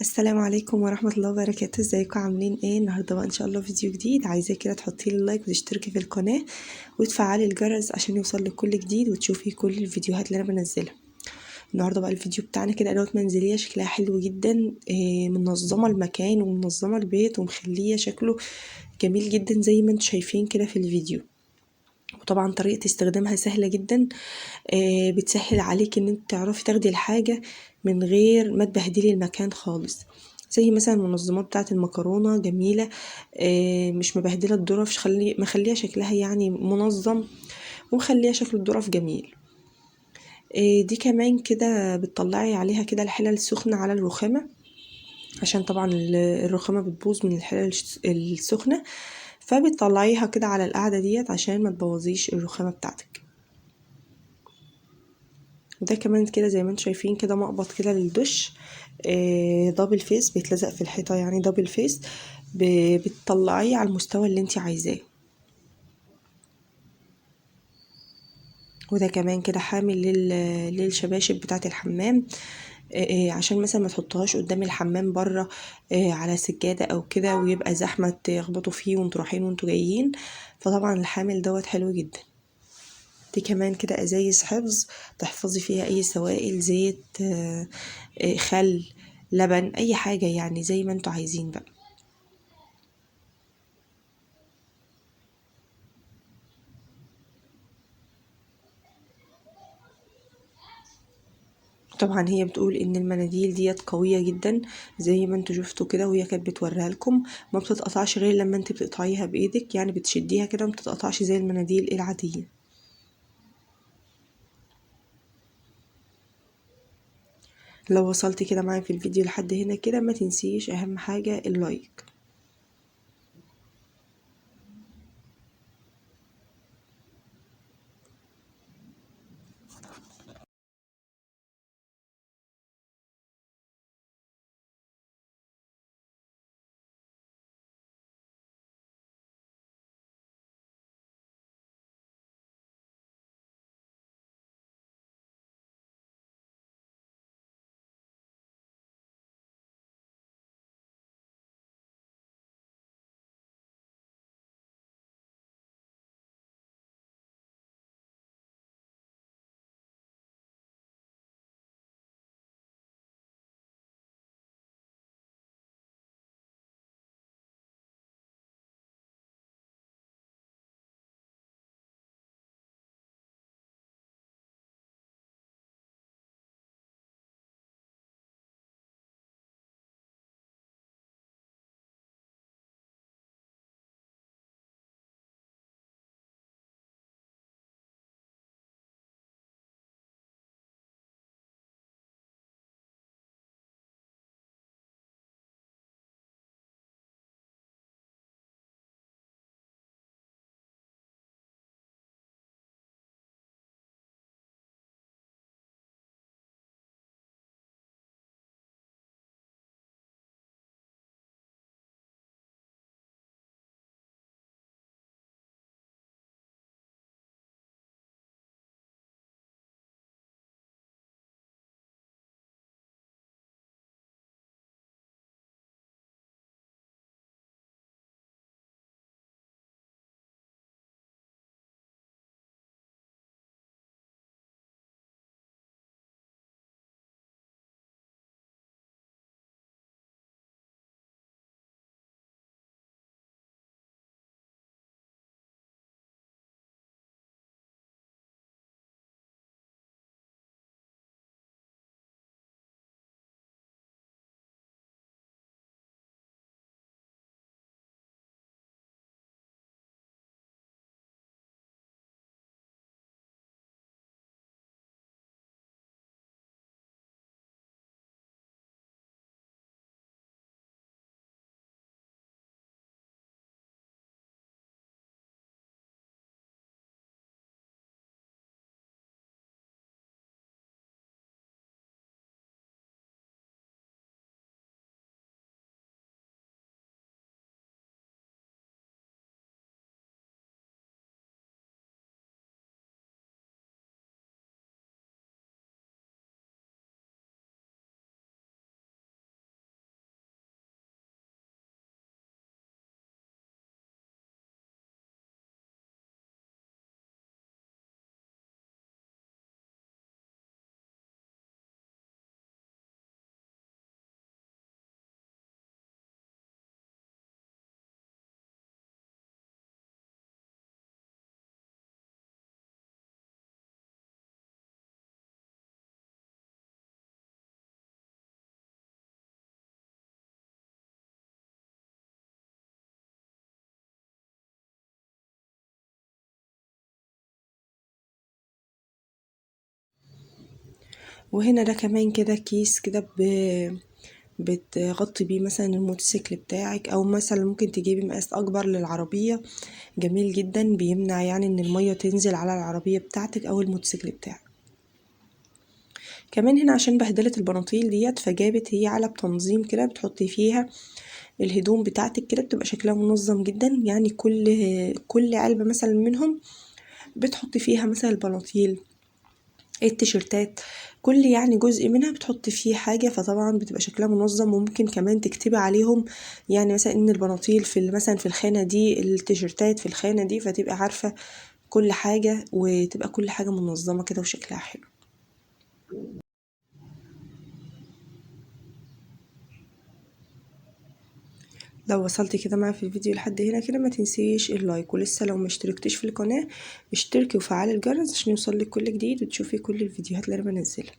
السلام عليكم ورحمة الله وبركاته. ازيكم عاملين ايه؟ النهارده بقى ان شاء الله فيديو جديد. عايزاك كده تحطي لي لايك وتشتركي في القناة وتفعلي الجرس عشان يوصل لك كل جديد وتشوفي كل الفيديوهات اللي انا بنزلها. النهارده بقى الفيديو بتاعنا كده ادوات منزلية شكلها حلو جدا، منظمة المكان ومنظمة البيت ومخليه شكله جميل جدا زي ما انتم شايفين كده في الفيديو. وطبعا طريقة استخدامها سهلة جدا، بتسهل عليك ان انت تعرفي تاخدي الحاجة من غير ما تبهدلي المكان خالص. زي مثلا المنظمات بتاعة المكرونة جميلة، مش مبهدلة الظرف، مخليها شكلها يعني منظم ومخليها شكل الظرف جميل. دي كمان كده بتطلعي عليها كده الحلل السخنة على الرخامة، عشان طبعا الرخامة بتبوظ من الحلل السخنة، فبتطلعيها كده على القاعدة ديت عشان ما تبوظيش الرخامة بتاعتك. وده كمان كده زي ما انتم شايفين كده مقبض كده للدش، دبل فيس بيتلزق في الحيطة، يعني دبل فيس بتطلعيه على المستوى اللي انت عايزاه. وده كمان كده حامل للشباشب بتاعة الحمام، عشان مثلا ما تحطهاش قدام الحمام بره على سجادة او كده ويبقى زحمة تخبطوا فيه وانتوا رايحين وانتوا جايين، فطبعا الحامل دوت حلو جدا. دي كمان كده ازايز حفظ تحفظي فيها اي سوائل، زيت، خل، لبن، اي حاجة يعني زي ما انتوا عايزين بقى. طبعا هي بتقول ان المناديل ديت قوية جدا زي ما انتوا شفتوا كده، وهي كانت بتوريها لكم ما بتتقطعش غير لما انت بتقطعيها بايدك، يعني بتشديها كده ما بتتقطعش زي المناديل العادية. لو وصلت كده معايا في الفيديو لحد هنا كده ما تنسيش اهم حاجة اللايك. وهنا ده كمان كده كيس كده بتغطي بيه مثلا الموتوسيكل بتاعك، او مثلا ممكن تجيبي مقاس اكبر للعربية، جميل جدا، بيمنع يعني ان المية تنزل على العربية بتاعتك او الموتوسيكل بتاعك. كمان هنا عشان بهدلة البناطيل ديت، فجابت هي علب تنظيم كده بتحطي فيها الهدوم بتاعتك كده، بتبقى شكلها منظم جدا. يعني كل علبة مثلا منهم بتحطي فيها مثلا البناطيل، التيشيرتات، كل يعني جزء منها بتحطي فيه حاجة، فطبعا بتبقى شكلها منظم. وممكن كمان تكتبي عليهم يعني مثلا ان البناطيل مثلا في الخانة دي، التيشيرتات في الخانة دي، فتبقى عارفة كل حاجة، وتبقى كل حاجة منظمة كده وشكلها حلو. لو وصلتي كده معايا في الفيديو لحد هنا كده، ما تنسيش اللايك، ولسه لو مشتركتيش في القناة اشتركي وفعلي الجرس عشان يوصلك كل جديد وتشوفي كل الفيديوهات اللي انا بنزلها.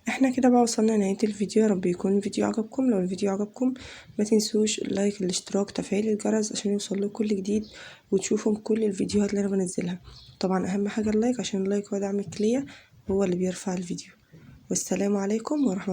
احنا كده بقى وصلنا لنهاية الفيديو. يا رب يكون الفيديو عجبكم. لو الفيديو عجبكم ما تنسوش اللايك، الاشتراك، تفعيل الجرس عشان يوصل لكم كل جديد وتشوفوا كل الفيديوهات اللي انا بنزلها. طبعا اهم حاجة اللايك، عشان اللايك هو دعمك ليا، هو اللي بيرفع الفيديو. والسلام عليكم ورحمة الله.